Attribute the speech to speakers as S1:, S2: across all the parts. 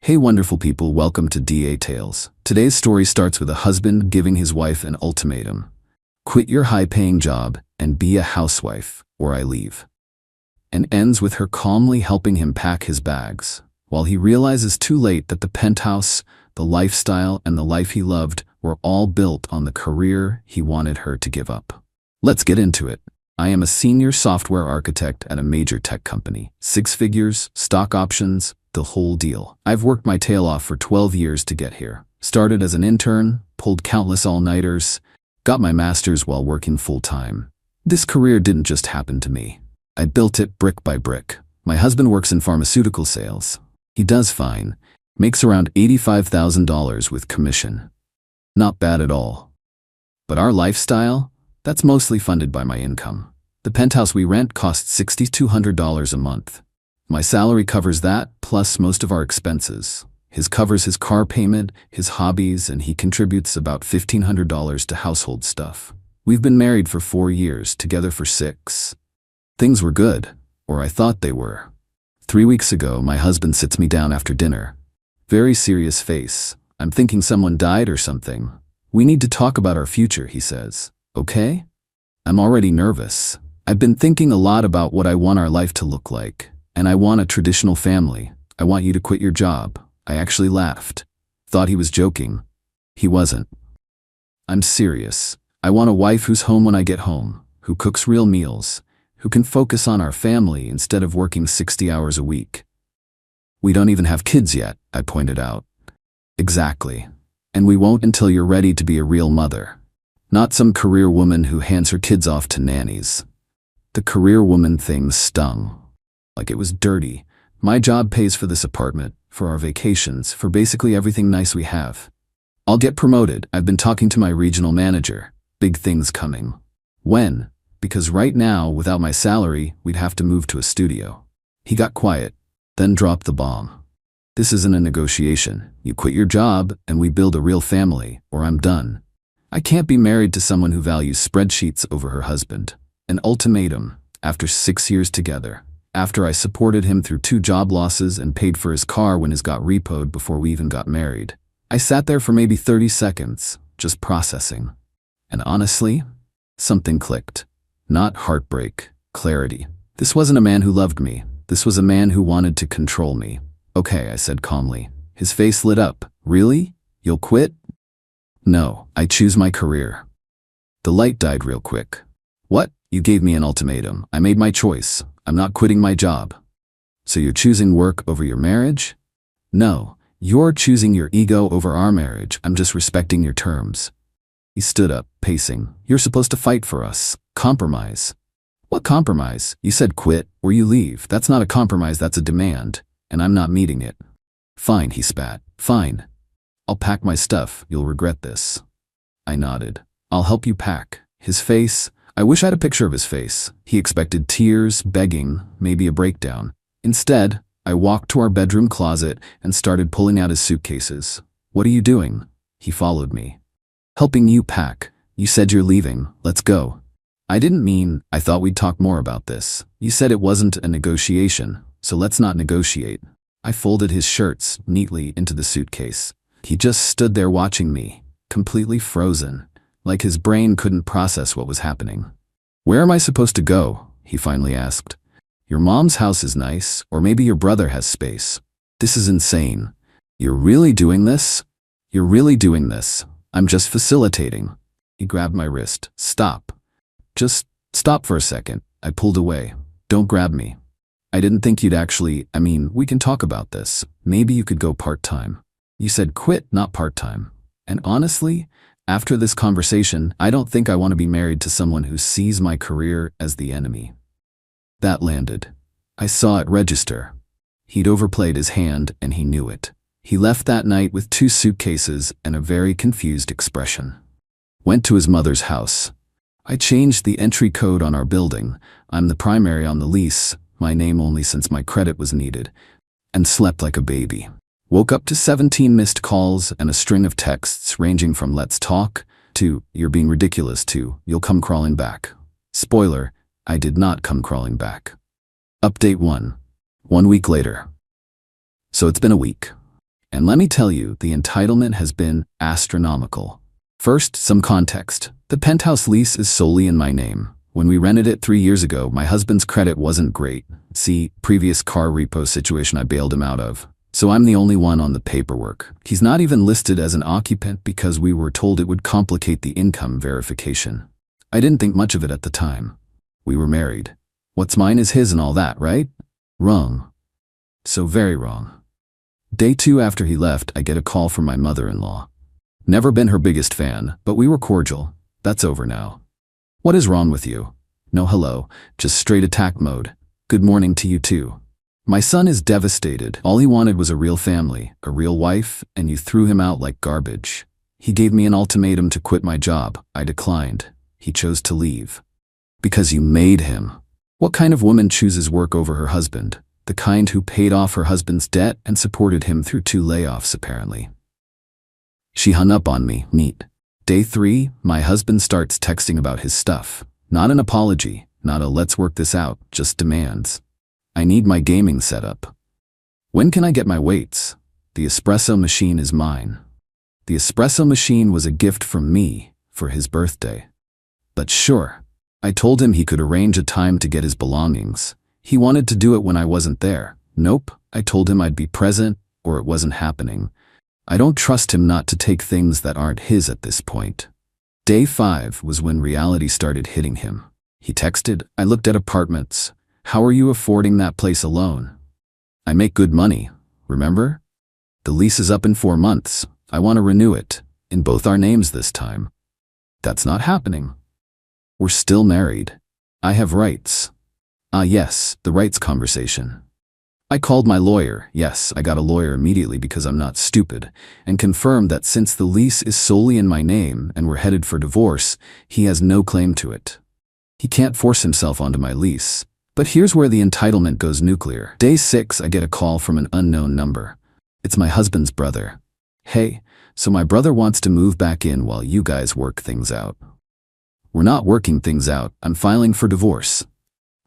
S1: Hey wonderful people, welcome to DA Tales. Today's story starts with a husband giving his wife an ultimatum. Quit your high-paying job and be a housewife, or I leave. And ends with her calmly helping him pack his bags, while he realizes too late that the penthouse, the lifestyle, and the life he loved were all built on the career he wanted her to give up. Let's get into it. I am a senior software architect at a major tech company. 6 figures, stock options, the whole deal. I've worked my tail off for 12 years to get here. Started as an intern, pulled countless all-nighters, got my master's while working full-time. This career didn't just happen to me. I built it brick by brick. My husband works in pharmaceutical sales. He does fine, makes around $85,000 with commission. Not bad at all. But our lifestyle? That's mostly funded by my income. The penthouse we rent costs $6,200 a month. My salary covers that, plus most of our expenses. His covers his car payment, his hobbies, and he contributes about $1,500 to household stuff. We've been married for 4 years, together for 6. Things were good, or I thought they were. 3 weeks ago, my husband sits me down after dinner. Very serious face. I'm thinking someone died or something. We need to talk about our future, he says. Okay? I'm already nervous. I've been thinking a lot about what I want our life to look like. And I want a traditional family. I want you to quit your job. I actually laughed. Thought he was joking. He wasn't. I'm serious. I want a wife who's home when I get home, who cooks real meals, who can focus on our family instead of working 60 hours a week. We don't even have kids yet, I pointed out. Exactly. And we won't until you're ready to be a real mother. Not some career woman who hands her kids off to nannies. The career woman thing stung. Like it was dirty. My job pays for this apartment, for our vacations, for basically everything nice we have. I'll get promoted. I've been talking to my regional manager. Big things coming. When? Because right now, without my salary, we'd have to move to a studio. He got quiet, then dropped the bomb. This isn't a negotiation. You quit your job and we build a real family, or I'm done. I can't be married to someone who values spreadsheets over her husband. An ultimatum, after 6 years together. After I supported him through 2 job losses and paid for his car when his got repoed before we even got married. I sat there for maybe 30 seconds, just processing. And honestly, something clicked. Not heartbreak, clarity. This wasn't a man who loved me. This was a man who wanted to control me. Okay, I said calmly. His face lit up. Really? You'll quit? No, I choose my career. The light died real quick. What? You gave me an ultimatum. I made my choice. I'm not quitting my job. So you're choosing work over your marriage? No, you're choosing your ego over our marriage. I'm just respecting your terms. He stood up, pacing. You're supposed to fight for us. Compromise. What compromise? You said quit or you leave. That's not a compromise, that's a demand. And I'm not meeting it. Fine, he spat. Fine. I'll pack my stuff. You'll regret this. I nodded. I'll help you pack. His face. I wish I had a picture of his face. He expected tears, begging, maybe a breakdown. Instead, I walked to our bedroom closet and started pulling out his suitcases. What are you doing? He followed me. Helping you pack. You said you're leaving. Let's go. I didn't mean, I thought we'd talk more about this. You said it wasn't a negotiation, so let's not negotiate. I folded his shirts neatly into the suitcase. He just stood there watching me, completely frozen. Like his brain couldn't process what was happening. Where am I supposed to go? He finally asked. Your mom's house is nice, or maybe your brother has space. This is insane. You're really doing this? You're really doing this. I'm just facilitating. He grabbed my wrist. Stop. Just stop for a second. I pulled away. Don't grab me. I didn't think you'd actually, we can talk about this. Maybe you could go part-time. You said quit, not part-time. And honestly, after this conversation, I don't think I want to be married to someone who sees my career as the enemy. That landed. I saw it register. He'd overplayed his hand and he knew it. He left that night with 2 suitcases and a very confused expression. Went to his mother's house. I changed the entry code on our building. I'm the primary on the lease, my name only since my credit was needed, and slept like a baby. Woke up to 17 missed calls and a string of texts ranging from let's talk to you're being ridiculous to you'll come crawling back. Spoiler, I did not come crawling back. Update 1. 1 week later. So it's been a week. And let me tell you, the entitlement has been astronomical. First, some context. The penthouse lease is solely in my name. When we rented it 3 years ago, my husband's credit wasn't great. See, previous car repo situation I bailed him out of. So I'm the only one on the paperwork. He's not even listed as an occupant because we were told it would complicate the income verification. I didn't think much of it at the time. We were married. What's mine is his and all that, right? Wrong. So very wrong. Day 2 after he left, I get a call from my mother-in-law. Never been her biggest fan, but we were cordial. That's over now. What is wrong with you? No hello, just straight attack mode. Good morning to you too. My son is devastated. All he wanted was a real family, a real wife, and you threw him out like garbage. He gave me an ultimatum to quit my job. I declined. He chose to leave. Because you made him. What kind of woman chooses work over her husband? The kind who paid off her husband's debt and supported him through 2 layoffs, apparently. She hung up on me. Neat. Day 3, my husband starts texting about his stuff. Not an apology, not a let's work this out, just demands. I need my gaming setup. When can I get my weights? The espresso machine is mine. The espresso machine was a gift from me for his birthday. But sure, I told him he could arrange a time to get his belongings. He wanted to do it when I wasn't there. Nope, I told him I'd be present or it wasn't happening. I don't trust him not to take things that aren't his at this point. Day 5 was when reality started hitting him. He texted, I looked at apartments. How are you affording that place alone? I make good money, remember? The lease is up in 4 months. I want to renew it, in both our names this time. That's not happening. We're still married. I have rights. Yes, the rights conversation. I called my lawyer. Yes, I got a lawyer immediately because I'm not stupid, and confirmed that since the lease is solely in my name and we're headed for divorce, he has no claim to it. He can't force himself onto my lease. But here's where the entitlement goes nuclear. Day 6, I get a call from an unknown number. It's my husband's brother. Hey, so my brother wants to move back in while you guys work things out. We're not working things out. I'm filing for divorce.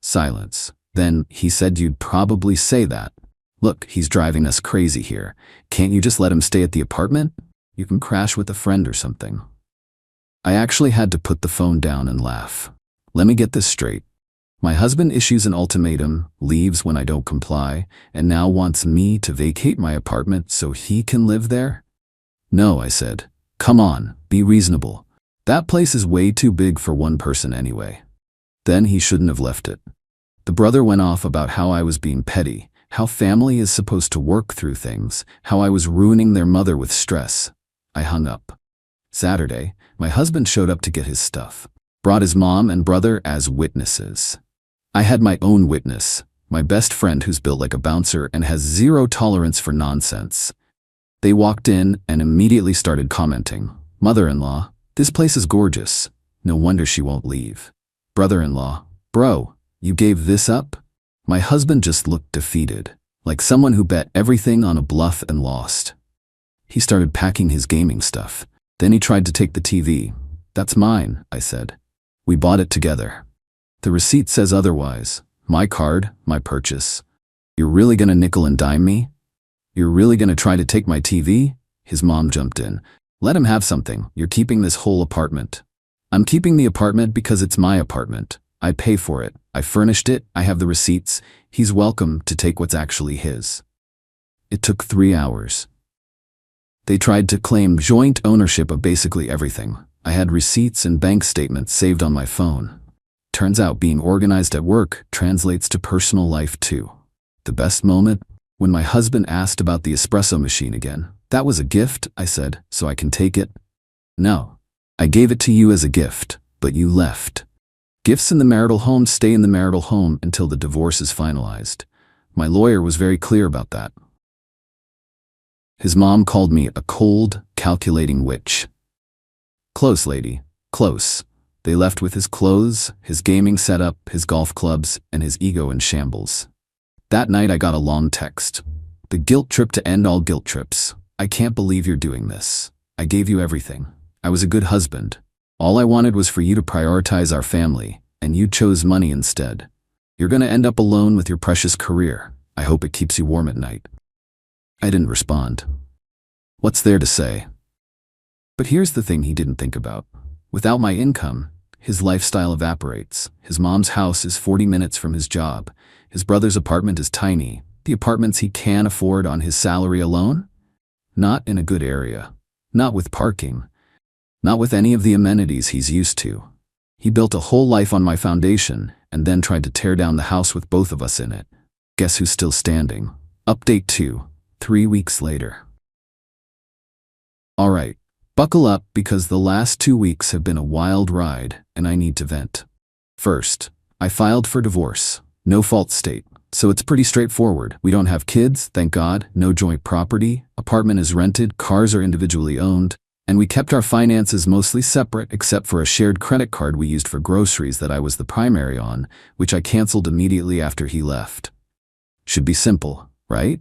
S1: Silence. Then, he said you'd probably say that. Look, he's driving us crazy here. Can't you just let him stay at the apartment? You can crash with a friend or something. I actually had to put the phone down and laugh. Let me get this straight. My husband issues an ultimatum, leaves when I don't comply, and now wants me to vacate my apartment so he can live there? No, I said. Come on, be reasonable. That place is way too big for one person anyway. Then he shouldn't have left it. The brother went off about how I was being petty, how family is supposed to work through things, how I was ruining their mother with stress. I hung up. Saturday, my husband showed up to get his stuff. Brought his mom and brother as witnesses. I had my own witness, my best friend who's built like a bouncer and has zero tolerance for nonsense. They walked in and immediately started commenting. Mother-in-law, this place is gorgeous. No wonder she won't leave. Brother-in-law, bro, you gave this up? My husband just looked defeated, like someone who bet everything on a bluff and lost. He started packing his gaming stuff. Then he tried to take the TV. That's mine, I said. We bought it together. The receipt says otherwise. My card, my purchase. You're really gonna nickel and dime me? You're really gonna try to take my TV? His mom jumped in. Let him have something. You're keeping this whole apartment. I'm keeping the apartment because it's my apartment. I pay for it. I furnished it. I have the receipts. He's welcome to take what's actually his. It took 3 hours. They tried to claim joint ownership of basically everything. I had receipts and bank statements saved on my phone. Turns out being organized at work translates to personal life too. The best moment? When my husband asked about the espresso machine again. That was a gift, I said, so I can take it? No. I gave it to you as a gift, but you left. Gifts in the marital home stay in the marital home until the divorce is finalized. My lawyer was very clear about that. His mom called me a cold, calculating witch. Close, lady, close. They left with his clothes, his gaming setup, his golf clubs, and his ego in shambles. That night I got a long text. The guilt trip to end all guilt trips. I can't believe you're doing this. I gave you everything. I was a good husband. All I wanted was for you to prioritize our family, and you chose money instead. You're gonna end up alone with your precious career. I hope it keeps you warm at night. I didn't respond. What's there to say? But here's the thing he didn't think about. Without my income, his lifestyle evaporates. His mom's house is 40 minutes from his job. His brother's apartment is tiny. The apartments he can afford on his salary alone? Not in a good area. Not with parking. Not with any of the amenities he's used to. He built a whole life on my foundation and then tried to tear down the house with both of us in it. Guess who's still standing? Update 2, 3 weeks later. All right. Buckle up because the last 2 weeks have been a wild ride and I need to vent. First, I filed for divorce. No fault state. So it's pretty straightforward. We don't have kids, thank God, no joint property, apartment is rented, cars are individually owned, and we kept our finances mostly separate except for a shared credit card we used for groceries that I was the primary on, which I canceled immediately after he left. Should be simple, right?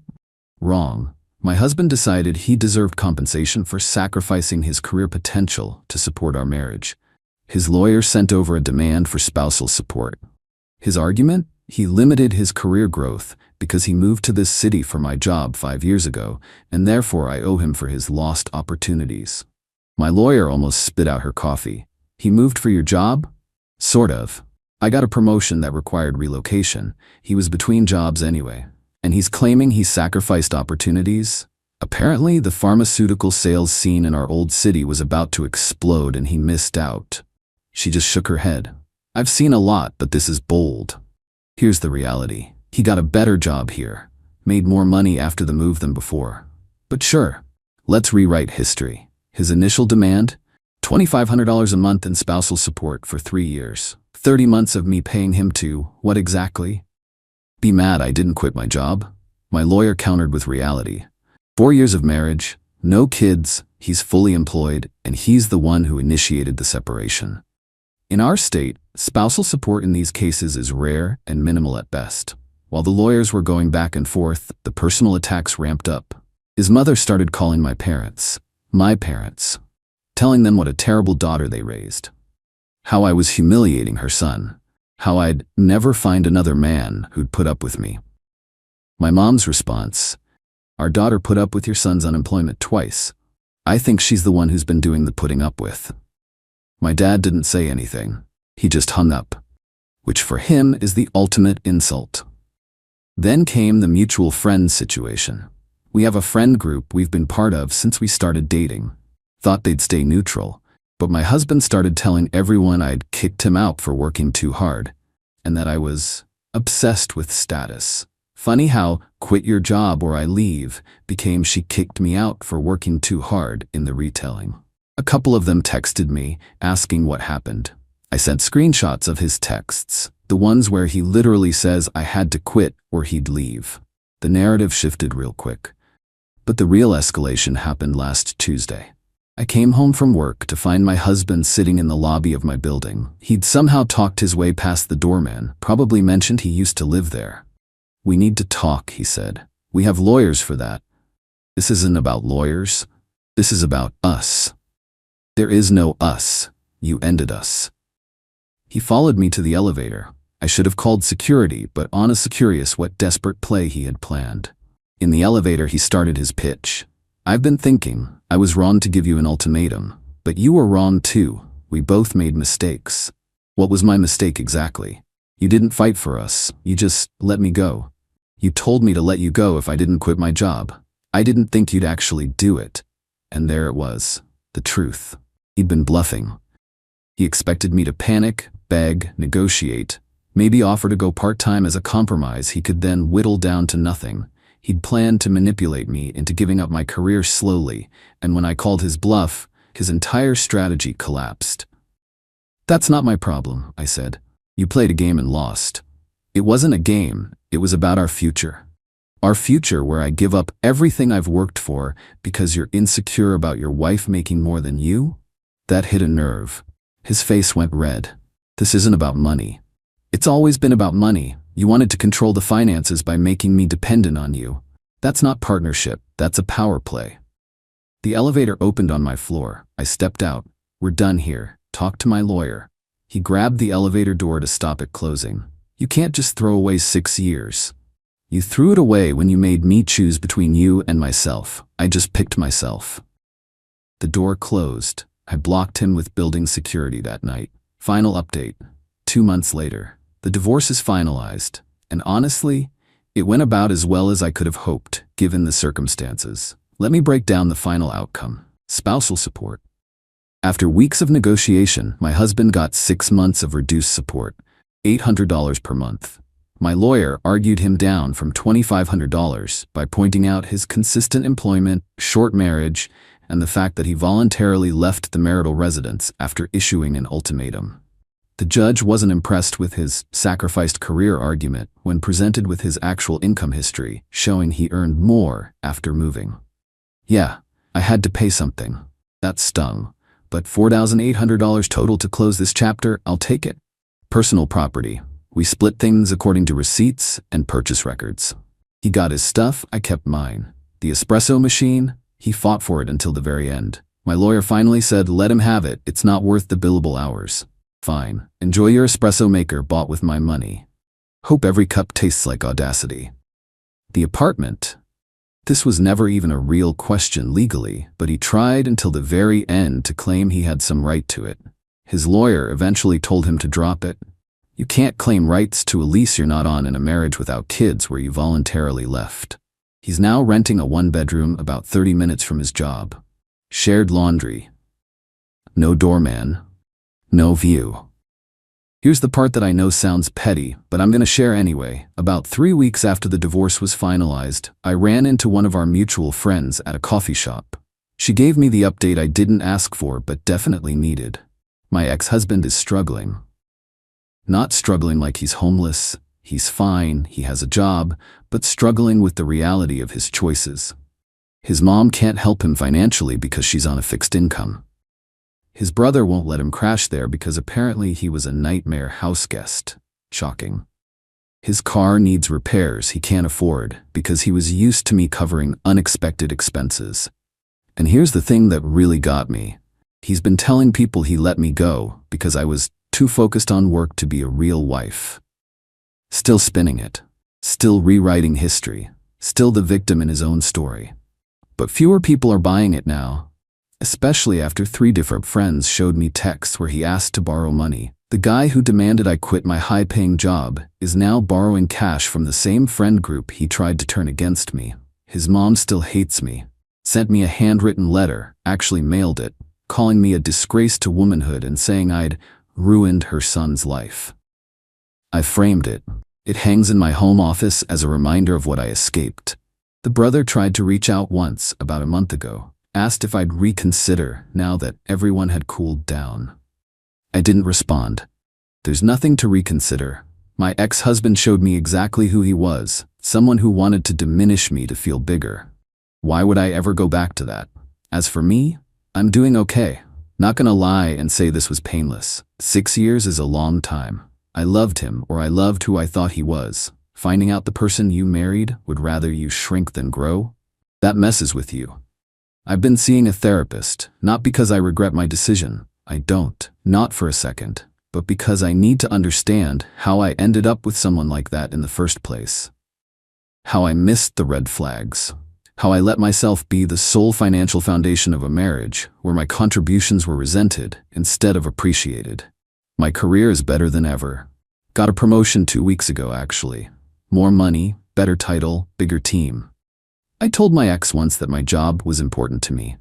S1: Wrong. My husband decided he deserved compensation for sacrificing his career potential to support our marriage. His lawyer sent over a demand for spousal support. His argument? He limited his career growth because he moved to this city for my job 5 years ago, and therefore I owe him for his lost opportunities. My lawyer almost spit out her coffee. He moved for your job? Sort of. I got a promotion that required relocation. He was between jobs anyway. And he's claiming he sacrificed opportunities? Apparently, the pharmaceutical sales scene in our old city was about to explode and he missed out. She just shook her head. I've seen a lot, but this is bold. Here's the reality. He got a better job here. Made more money after the move than before. But sure, let's rewrite history. His initial demand? $2,500 a month in spousal support for 3 years. 30 months of me paying him to, what exactly? Be mad I didn't quit my job? My lawyer countered with reality. 4 years of marriage, no kids, he's fully employed, and he's the one who initiated the separation. In our state, spousal support in these cases is rare and minimal at best. While the lawyers were going back and forth, the personal attacks ramped up. His mother started calling my parents, telling them what a terrible daughter they raised. How I was humiliating her son. How I'd never find another man who'd put up with me. My mom's response, our daughter put up with your son's unemployment twice. I think she's the one who's been doing the putting up with. My dad didn't say anything. He just hung up, which for him is the ultimate insult. Then came the mutual friend situation. We have a friend group we've been part of since we started dating. Thought they'd stay neutral. But my husband started telling everyone I'd kicked him out for working too hard, and that I was obsessed with status. Funny how quit your job or I leave became she kicked me out for working too hard in the retelling. A couple of them texted me asking what happened. I sent screenshots of his texts, the ones where he literally says I had to quit or he'd leave. The narrative shifted real quick. But the real escalation happened last Tuesday. I came home from work to find my husband sitting in the lobby of my building. He'd somehow talked his way past the doorman, probably mentioned he used to live there. We need to talk, he said. We have lawyers for that. This isn't about lawyers. This is about us. There is no us. You ended us. He followed me to the elevator. I should have called security, but honestly curious what desperate play he had planned. In the elevator, he started his pitch. I've been thinking, I was wrong to give you an ultimatum, but you were wrong too. We both made mistakes. What was my mistake exactly? You didn't fight for us, you just let me go. You told me to let you go if I didn't quit my job. I didn't think you'd actually do it. And there it was, the truth. He'd been bluffing. He expected me to panic, beg, negotiate, maybe offer to go part-time as a compromise he could then whittle down to nothing. He'd planned to manipulate me into giving up my career slowly, and when I called his bluff, his entire strategy collapsed. That's not my problem, I said. You played a game and lost. It wasn't a game, it was about our future. Our future where I give up everything I've worked for because you're insecure about your wife making more than you? That hit a nerve. His face went red. This isn't about money. It's always been about money. You wanted to control the finances by making me dependent on you. That's not partnership, that's a power play. The elevator opened on my floor. I stepped out. We're done here. Talk to my lawyer. He grabbed the elevator door to stop it closing. You can't just throw away 6 years. You threw it away when you made me choose between you and myself. I just picked myself." The door closed. I blocked him with building security that night. Final update. 2 months later. The divorce is finalized. And honestly, it went about as well as I could have hoped, given the circumstances. Let me break down the final outcome. Spousal support. After weeks of negotiation, my husband got 6 months of reduced support, $800 per month. My lawyer argued him down from $2,500 by pointing out his consistent employment, short marriage, and the fact that he voluntarily left the marital residence after issuing an ultimatum. The judge wasn't impressed with his sacrificed career argument when presented with his actual income history, showing he earned more after moving. Yeah, I had to pay something. That stung. But $4,800 total to close this chapter, I'll take it. Personal property. We split things according to receipts and purchase records. He got his stuff, I kept mine. The espresso machine, he fought for it until the very end. My lawyer finally said, let him have it, it's not worth the billable hours. Fine, enjoy your espresso maker bought with my money. Hope every cup tastes like audacity. The apartment. This was never even a real question legally, but he tried until the very end to claim he had some right to it. His lawyer eventually told him to drop it. You can't claim rights to a lease you're not on in a marriage without kids where you voluntarily left. He's now renting a 1-bedroom about 30 minutes from his job. Shared laundry. No doorman. No view. Here's the part that I know sounds petty, but I'm gonna share anyway. About 3 weeks after the divorce was finalized, I ran into one of our mutual friends at a coffee shop. She gave me the update I didn't ask for but definitely needed. My ex-husband is struggling. Not struggling like he's homeless, he's fine, he has a job, but struggling with the reality of his choices. His mom can't help him financially because she's on a fixed income. His brother won't let him crash there because apparently he was a nightmare house guest. Shocking. His car needs repairs he can't afford because he was used to me covering unexpected expenses. And here's the thing that really got me. He's been telling people he let me go because I was too focused on work to be a real wife. Still spinning it. Still rewriting history. Still the victim in his own story. But fewer people are buying it now. Especially after 3 different friends showed me texts where he asked to borrow money. The guy who demanded I quit my high-paying job is now borrowing cash from the same friend group he tried to turn against me. His mom still hates me. Sent me a handwritten letter, actually mailed it, calling me a disgrace to womanhood and saying I'd ruined her son's life. I framed it. It hangs in my home office as a reminder of what I escaped. The brother tried to reach out once, about a month ago. Asked if I'd reconsider now that everyone had cooled down. I didn't respond. There's nothing to reconsider. My ex-husband showed me exactly who he was, someone who wanted to diminish me to feel bigger. Why would I ever go back to that? As for me, I'm doing okay. Not gonna lie and say this was painless. 6 years is a long time. I loved him, or I loved who I thought he was. Finding out the person you married would rather you shrink than grow? That messes with you. I've been seeing a therapist, not because I regret my decision. I don't, not for a second, but because I need to understand how I ended up with someone like that in the first place. How I missed the red flags. How I let myself be the sole financial foundation of a marriage where my contributions were resented instead of appreciated. My career is better than ever. Got a promotion 2 weeks ago, actually. More money, better title, bigger team. I told my ex once that my job was important to me.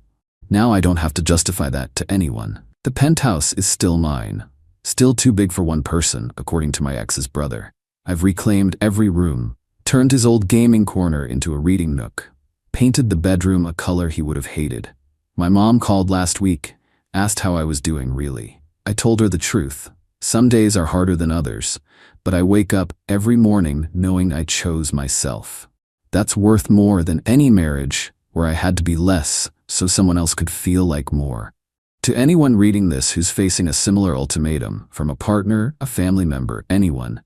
S1: Now I don't have to justify that to anyone. The penthouse is still mine. Still too big for one person, according to my ex's brother. I've reclaimed every room, turned his old gaming corner into a reading nook, painted the bedroom a color he would have hated. My mom called last week, asked how I was doing really. I told her the truth. Some days are harder than others, but I wake up every morning knowing I chose myself. That's worth more than any marriage where I had to be less so someone else could feel like more. To anyone reading this who's facing a similar ultimatum from a partner, a family member, anyone,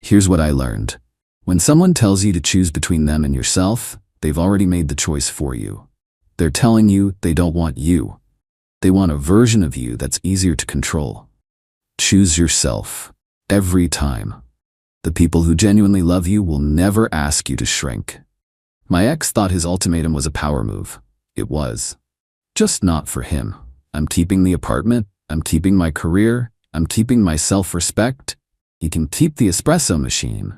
S1: here's what I learned. When someone tells you to choose between them and yourself, they've already made the choice for you. They're telling you they don't want you. They want a version of you that's easier to control. Choose yourself. Every time. The people who genuinely love you will never ask you to shrink. My ex thought his ultimatum was a power move. It was. Just not for him. I'm keeping the apartment, I'm keeping my career, I'm keeping my self-respect. He can keep the espresso machine,